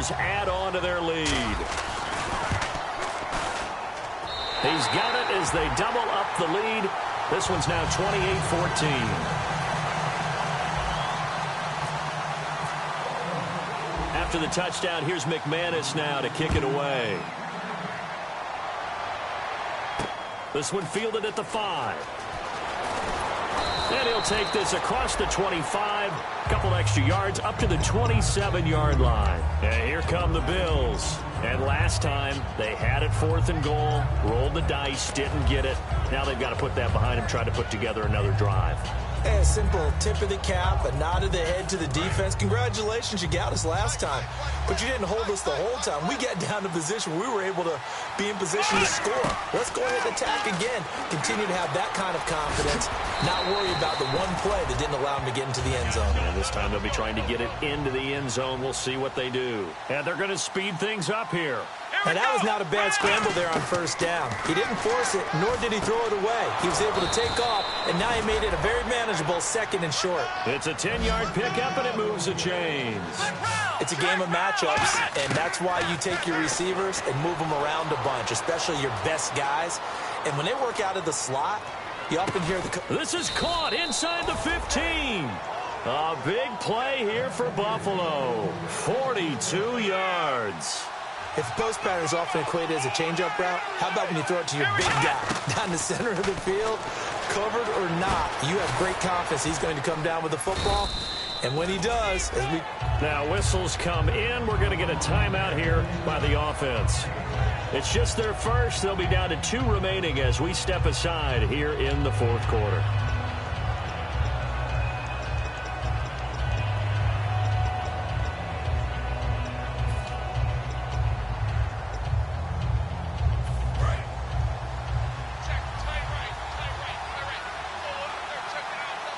Raiders add on to their lead. He's got it as they double up the lead. This one's now 28-14. After the touchdown, here's McManus now to kick it away. This one fielded at the 5. And he'll take this across the 25. A couple extra yards up to the 27-yard line. And here come the Bills. And last time, they had it 4th and goal, rolled the dice, didn't get it. Now they've got to put that behind them, try to put together another drive. A simple tip of the cap, a nod of the head to the defense. Congratulations, you got us last time. But you didn't hold us the whole time. We got down to position. We were able to be in position to score. Let's go ahead and attack again. Continue to have that kind of confidence. Not worry about the one play that didn't allow them to get into the end zone. And this time they'll be trying to get it into the end zone. We'll see what they do. And they're going to speed things up here. And that was not a bad scramble there on 1st down. He didn't force it, nor did he throw it away. He was able to take off, and now he made it a very manageable 2nd and short. It's a 10-yard pickup, and it moves the chains. It's a game of matchups, and that's why you take your receivers and move them around a bunch, especially your best guys. And when they work out of the slot, you often hear the... This is caught inside the 15. A big play here for Buffalo. 42 yards. If the post pattern is often equated as a change-up route, how about when you throw it to your big guy down the center of the field, covered or not, you have great confidence he's going to come down with the football. And when he does, now whistles come in. We're going to get a timeout here by the offense. It's just their first. They'll be down to 2 remaining as we step aside here in the 4th quarter.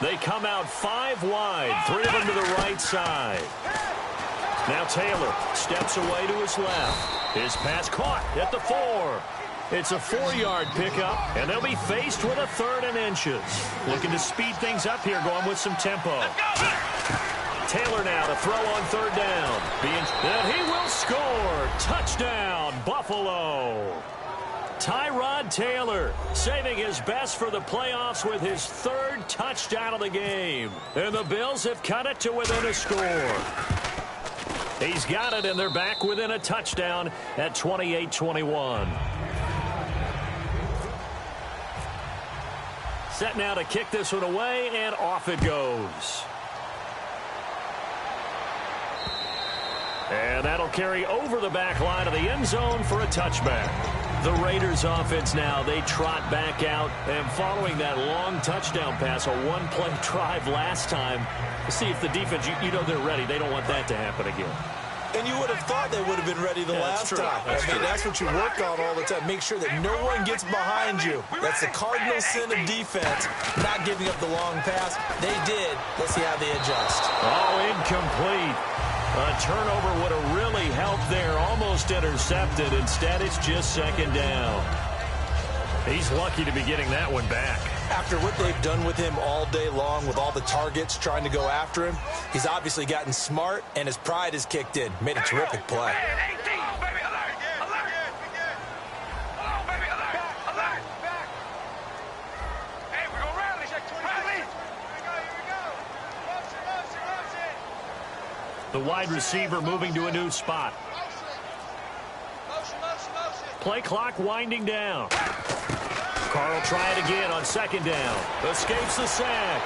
They come out 5 wide, 3 of them to the right side. Now Taylor steps away to his left. His pass caught at the 4. It's a 4-yard pickup, and they'll be faced with a 3rd and inches. Looking to speed things up here, going with some tempo. Taylor now to throw on 3rd down. And he will score. Touchdown, Buffalo. Tyrod Taylor saving his best for the playoffs with his 3rd touchdown of the game. And the Bills have cut it to within a score. He's got it, and they're back within a touchdown at 28-21. Set now to kick this one away, and off it goes. And that'll carry over the back line of the end zone for a touchback. The Raiders offense now, they trot back out, and following that long touchdown pass, a one-play drive last time, see if the defense, you know they're ready. They don't want that to happen again. And you would have thought they would have been ready the last time. That's what you work on all the time. Make sure that no one gets behind you. That's the cardinal sin of defense, not giving up the long pass. They did. Let's see how they adjust. Oh, incomplete. A turnover would have really helped there. Almost intercepted. Instead, it's just 2nd down. He's lucky to be getting that one back. After what they've done with him all day long, with all the targets trying to go after him, he's obviously gotten smart, and his pride has kicked in. Made a terrific play. The wide receiver moving to a new spot. Play clock winding down. Carr will try it again on 2nd down. Escapes the sack.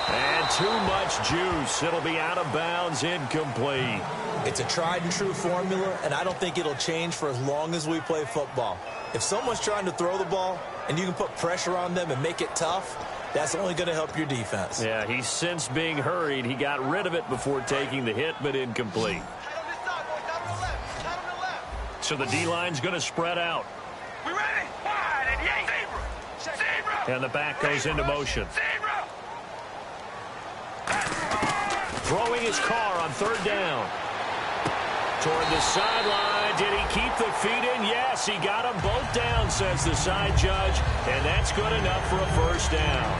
And too much juice. It'll be out of bounds, incomplete. It's a tried and true formula, and I don't think it'll change for as long as we play football. If someone's trying to throw the ball and you can put pressure on them and make it tough, that's only going to help your defense. Yeah, he's since being hurried. He got rid of it before taking the hit, but incomplete. So the D-line's going to spread out. We ready? Wide and zebra. And the back goes into motion. Throwing his car on 3rd down. Toward the sideline. Did he keep the feet in? Yes, he got them both down, says the side judge. And that's good enough for a 1st down.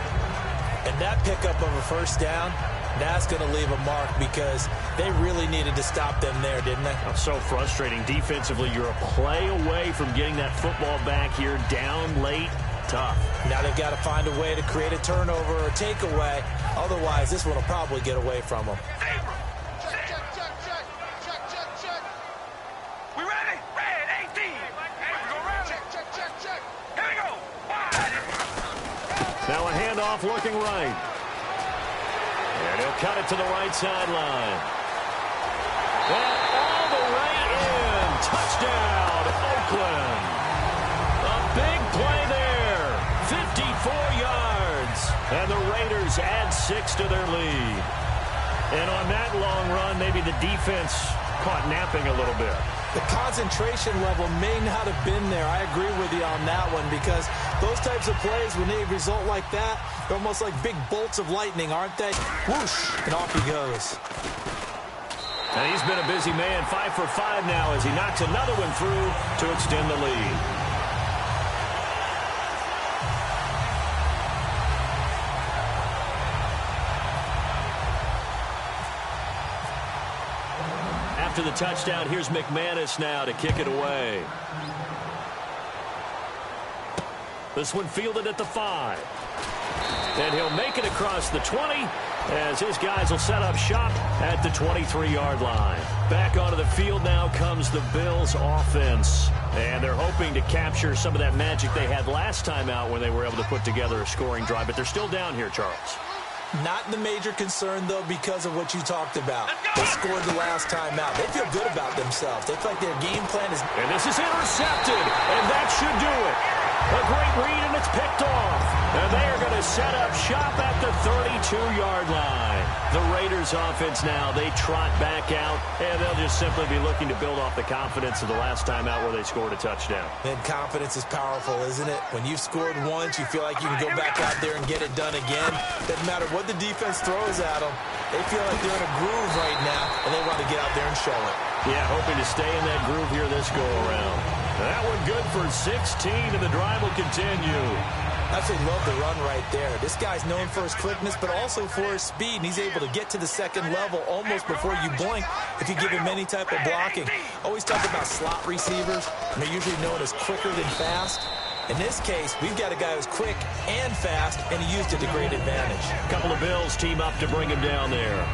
And that pickup of a 1st down That's going to leave a mark because they really needed to stop them there, didn't they? That's so frustrating. Defensively, you're a play away from getting that football back here, down late. Tough. Now they've got to find a way to create a turnover or a takeaway. Otherwise, this one will probably get away from them. We ready? Red 18. Here we go. Wide. Now a handoff looking right. And he'll cut it to the right sideline. And all the way in. Touchdown, Oakland. A big play there. 54 yards. And the Raiders add 6 to their lead. And on that long run, maybe the defense caught napping a little bit. The concentration level may not have been there. I agree with you on that one because those types of plays, when they result like that, they're almost like big bolts of lightning, aren't they? Whoosh, and off he goes. And he's been a busy man, 5 for 5 now as he knocks another one through to extend the lead. After the touchdown, here's McManus now to kick it away. This one fielded at the 5. And he'll make it across the 20 as his guys will set up shop at the 23-yard line. Back onto the field now comes the Bills offense. And they're hoping to capture some of that magic they had last time out when they were able to put together a scoring drive. But they're still down here, Charles. Not the major concern, though, because of what you talked about. They scored the last time out. They feel good about themselves. They feel like their game plan is... And this is intercepted, and that should do it. A great read, and it's picked off. And they are going to set up shop at the 32-yard line. The Raiders offense now, they trot back out, and they'll just simply be looking to build off the confidence of the last time out where they scored a touchdown. And confidence is powerful, isn't it? When you've scored once, you feel like you can go back out there and get it done again. Doesn't matter what the defense throws at them. They feel like they're in a groove right now, and they want to get out there and show it. Yeah, hoping to stay in that groove here this go-around. That one good for 16, and the drive will continue. I absolutely love the run right there. This guy's known for his quickness, but also for his speed, and he's able to get to the second level almost before you blink if you give him any type of blocking. Always talk about slot receivers, and they're usually known as quicker than fast. In this case, we've got a guy who's quick and fast, and he used it to great advantage. A couple of Bills team up to bring him down there.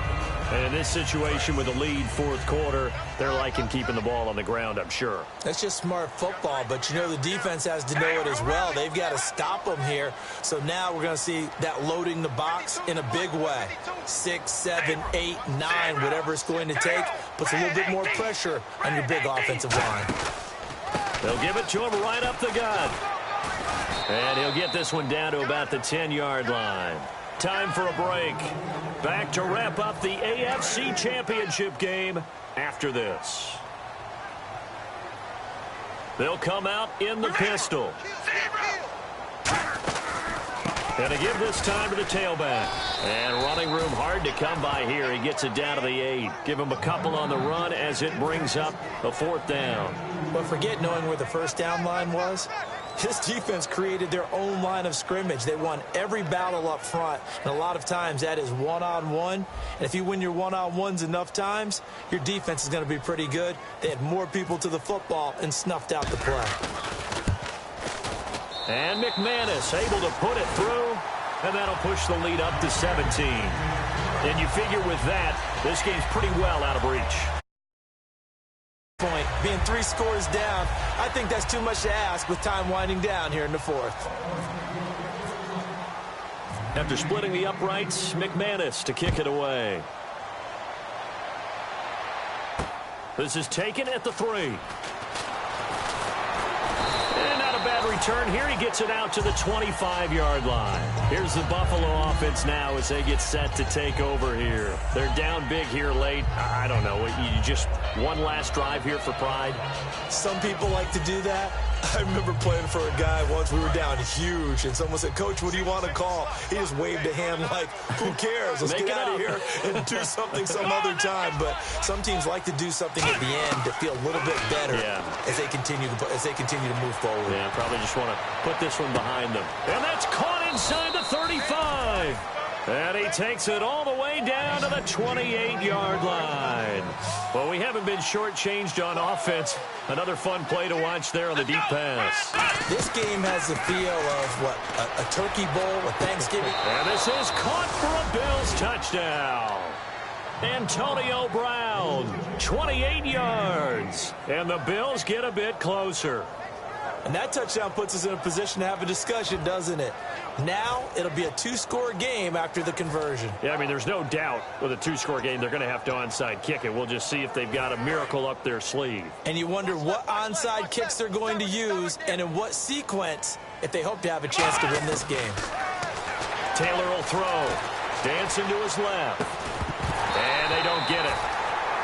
And in this situation with a lead fourth quarter, they're liking keeping the ball on the ground, I'm sure. That's just smart football, but you know the defense has to know it as well. They've got to stop them here. So now we're going to see that loading the box in a big way. 6, 7, 8, 9, whatever it's going to take, puts a little bit more pressure on your big offensive line. They'll give it to him right up the gut. And he'll get this one down to about the 10-yard line. Time for a break. Back to wrap up the AFC Championship game after this. They'll come out in the pistol. And to give this time to the tailback. And running room hard to come by here. He gets it down to the 8. Give him a couple on the run as it brings up a 4th down. But forget knowing where the first down line was. This defense created their own line of scrimmage. They won every battle up front, and a lot of times that is one-on-one. And if you win your one-on-ones enough times, your defense is going to be pretty good. They had more people to the football and snuffed out the play. And McManus able to put it through, and that'll push the lead up to 17. And you figure with that, this game's pretty well out of reach. Point, being 3 scores down, I think that's too much to ask with time winding down here in the 4th. After splitting the uprights, McManus to kick it away. This is taken at the 3. And not a bad return here. He gets it out to the 25-yard line. Here's the Buffalo offense now as they get set to take over here. They're down big here late. I don't know. You just one last drive here for pride. Some people like to do that. I remember playing for a guy once. We were down huge, and someone said, "Coach, what do you want to call?" He just waved a hand like, "Who cares? Let's get out of here and do something some other time." But some teams like to do something at the end to feel a little bit better as they continue to move forward. Yeah, probably just want to put this one behind them. And that's caught inside the 35. And he takes it all the way down to the 28-yard line. Well, we haven't been shortchanged on offense. Another fun play to watch there on the deep pass. This game has the feel of, what, a turkey bowl, a Thanksgiving. And this is caught for a Bills touchdown. Antonio Brown, 28 yards. And the Bills get a bit closer. And that touchdown puts us in a position to have a discussion, doesn't it? Now it'll be a two-score game after the conversion. Yeah, I mean, there's no doubt with a two-score game they're going to have to onside kick it. We'll just see if they've got a miracle up their sleeve. And you wonder what onside kicks they're going to use and in what sequence if they hope to have a chance to win this game. Taylor will throw. Dancing to his left. And they don't get it.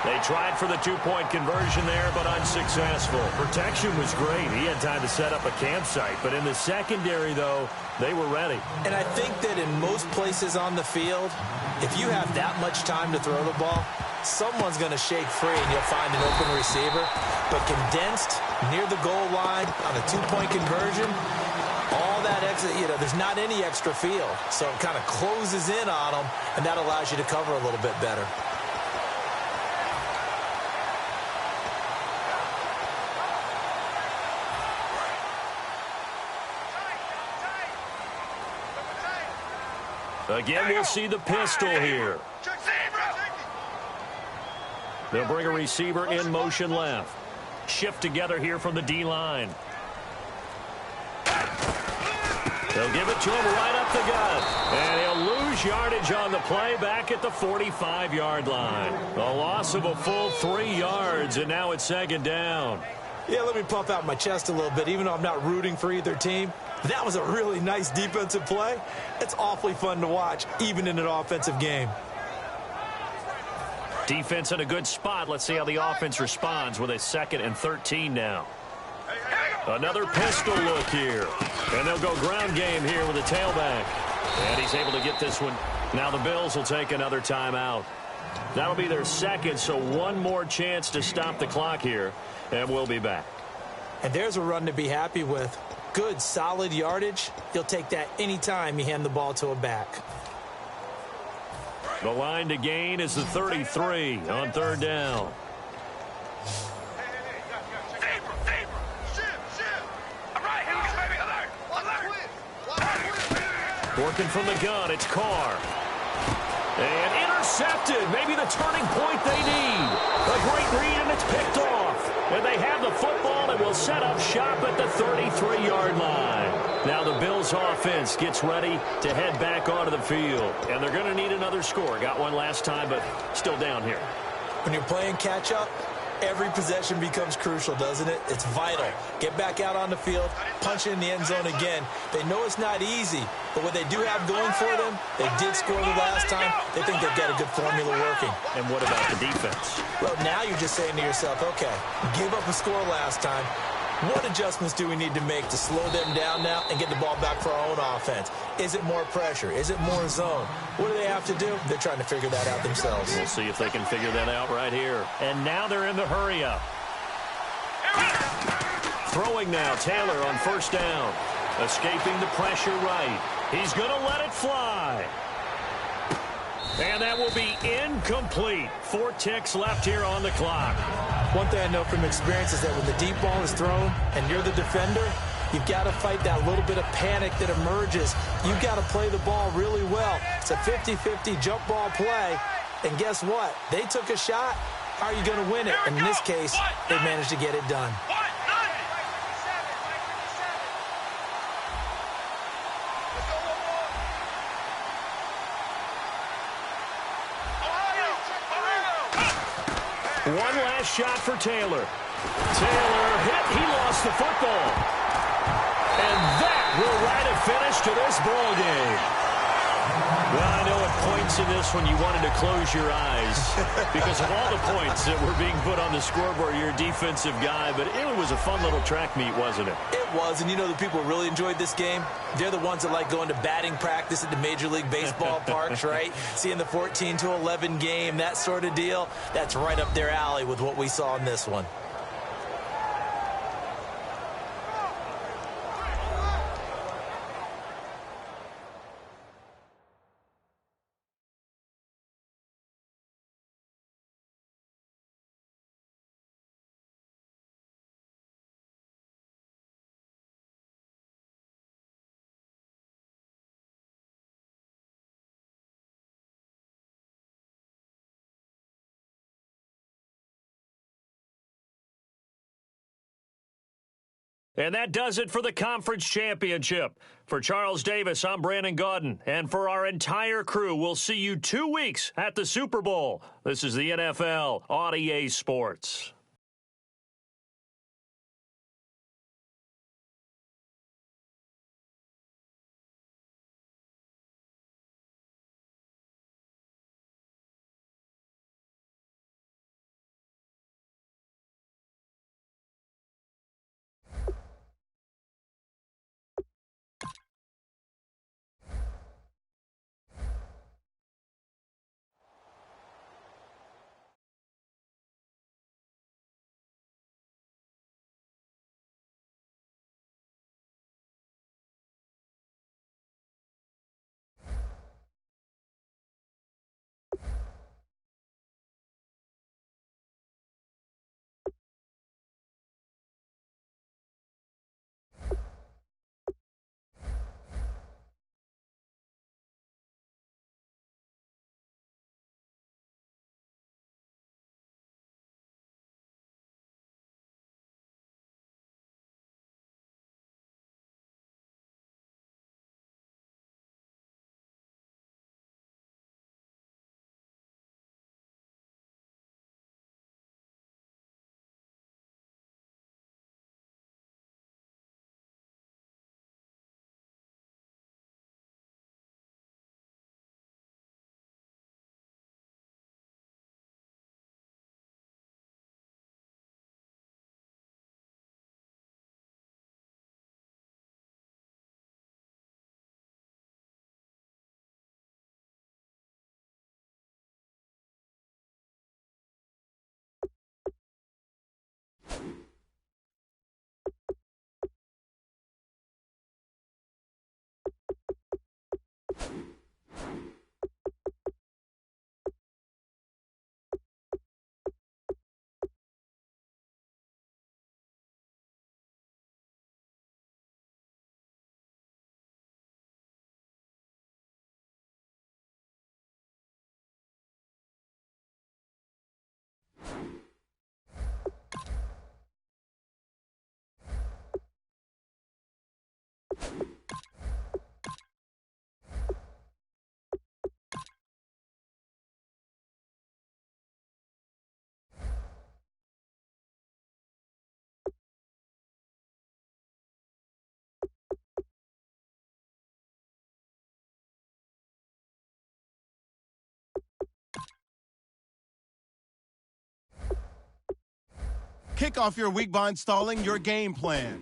They tried for the two-point conversion there, but unsuccessful. Protection was great. He had time to set up a campsite. But in the secondary, though, they were ready. And I think that in most places on the field, if you have that much time to throw the ball, someone's going to shake free and you'll find an open receiver. But condensed near the goal line on a two-point conversion, all that extra, there's not any extra field. So it kind of closes in on them, and that allows you to cover a little bit better. Again, we'll see the pistol here. They'll bring a receiver in motion left. Shift together here from the D-line. They'll give it to him right up the gut. And he'll lose yardage on the play back at the 45-yard line. A loss of a full 3 yards, and now it's second down. Yeah, let me puff out my chest a little bit, even though I'm not rooting for either team. That was a really nice defensive play. It's awfully fun to watch, even in an offensive game. Defense in a good spot. Let's see how the offense responds with a 2nd and 13 now. Another pistol look here. And they'll go ground game here with a tailback. And he's able to get this one. Now the Bills will take another timeout. That'll be their second, so one more chance to stop the clock here. And we'll be back. And there's a run to be happy with. Good, solid yardage. You'll take that anytime you hand the ball to a back. The line to gain is the 33 on third down. Working from the gun, it's Carr. And intercepted. Maybe the turning point they need. A great read, and it's picked off. And they have the football and will set up shop at the 33-yard line. Now the Bills offense gets ready to head back onto the field. And they're going to need another score. Got one last time, but still down here. When you're playing catch-up, every possession becomes crucial, doesn't it? It's vital. Get back out on the field, punch it in the end zone again. They know it's not easy, but what they do have going for them, they did score the last time. They think they've got a good formula working. And what about the defense? Well, now you're just saying to yourself, okay, give up a score last time. What adjustments do we need to make to slow them down now and get the ball back for our own offense? Is it more pressure? Is it more zone? What do they have to do? They're trying to figure that out themselves. We'll see if they can figure that out right here. And now they're in the hurry-up. Throwing now, Taylor on first down. Escaping the pressure right. He's going to let it fly. And that will be incomplete. 4 ticks left here on the clock. One thing I know from experience is that when the deep ball is thrown and you're the defender, you've got to fight that little bit of panic that emerges. You've got to play the ball really well. It's a 50-50 jump ball play. And guess what? They took a shot. How are you going to win it? And in this case, they managed to get it done. One last shot for Taylor. Taylor hit. He lost the football. And that will write a finish to this ball game. Well, I know at points in this one you wanted to close your eyes because of all the points that were being put on the scoreboard. You're a defensive guy, but it was a fun little track meet, wasn't it? It was, and you know the people who really enjoyed this game? They're the ones that like going to batting practice at the Major League Baseball parks, right? Seeing the 14-11 game, that sort of deal. That's right up their alley with what we saw in this one. And that does it for the conference championship. For Charles Davis, I'm Brandon Gaudin. And for our entire crew, we'll see you 2 weeks at the Super Bowl. This is the NFL on EA Sports. Kick off your week by installing your game plan.